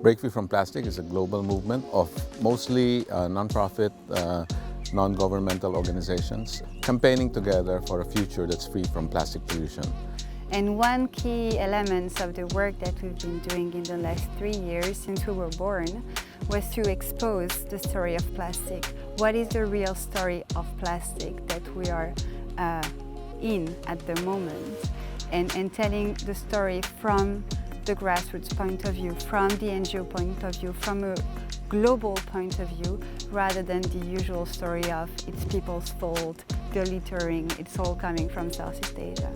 Break Free from Plastic is a global movement of mostly non-profit, non-governmental organizations campaigning together for a future that's free from plastic pollution. And one key element of the work that we've been doing in the last 3 years since we were born was to expose the story of plastic. What is the real story of plastic that we are in at the moment? And telling the story from the grassroots point of view, from the NGO point of view, from a global point of view, rather than the usual story of it's people's fault, the littering, it's all coming from Southeast Asia.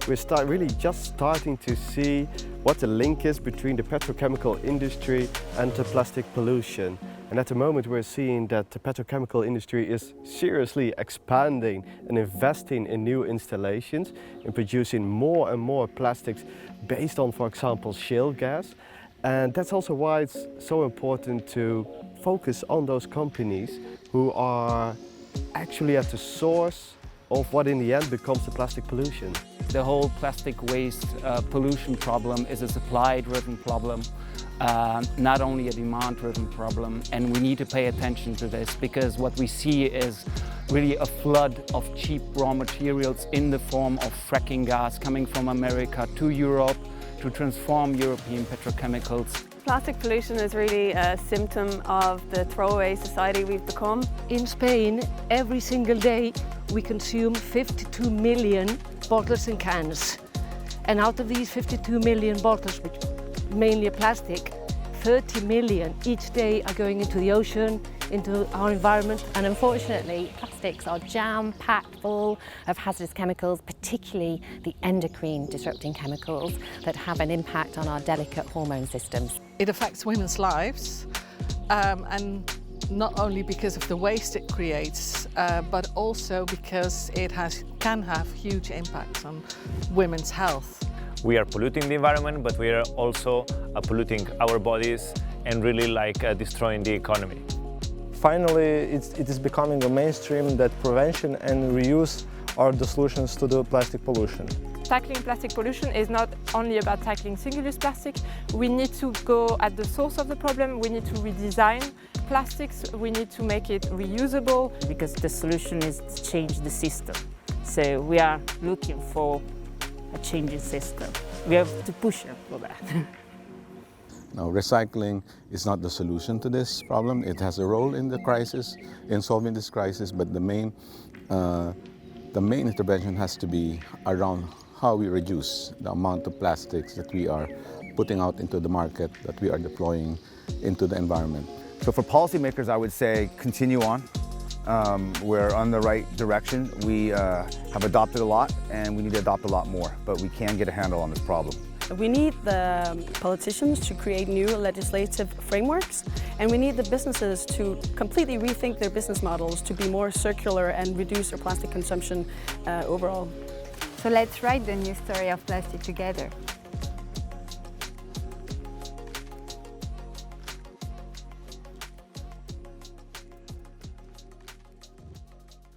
We're really just starting to see what the link is between the petrochemical industry and the plastic pollution. And at the moment we're seeing that the petrochemical industry is seriously expanding and investing in new installations and producing more and more plastics based on, for example, shale gas. And that's also why it's so important to focus on those companies who are actually at the source of what in the end becomes the plastic pollution. The whole plastic waste pollution problem is a supply-driven problem, not only a demand-driven problem, and we need to pay attention to this because what we see is really a flood of cheap raw materials in the form of fracking gas coming from America to Europe to transform European petrochemicals. Plastic pollution is really a symptom of the throwaway society we've become. In Spain, every single day we consume 52 million bottles and cans. And out of these 52 million bottles, which mainly are plastic, 30 million each day are going into the ocean, into our environment. And unfortunately, plastics are jam-packed full of hazardous chemicals, particularly the endocrine disrupting chemicals that have an impact on our delicate hormone systems. It affects women's lives, and not only because of the waste it creates, but also because it can have huge impacts on women's health. We are polluting the environment, but we are also polluting our bodies and really destroying the economy. Finally, it is becoming a mainstream that prevention and reuse are the solutions to the plastic pollution. Tackling plastic pollution is not only about tackling single-use plastic. We need to go at the source of the problem. We need to redesign plastics. We need to make it reusable. Because the solution is to change the system. So we are looking for a changing system. We have to push them for that. Now, recycling is not the solution to this problem. It has a role in the crisis, in solving this crisis, but the main intervention has to be around how we reduce the amount of plastics that we are putting out into the market, that we are deploying into the environment. So for policymakers, I would say continue on. We're on the right direction. We have adopted a lot and we need to adopt a lot more, but we can get a handle on this problem. We need the politicians to create new legislative frameworks, and we need the businesses to completely rethink their business models to be more circular and reduce their plastic consumption overall. So let's write the new story of plastic together.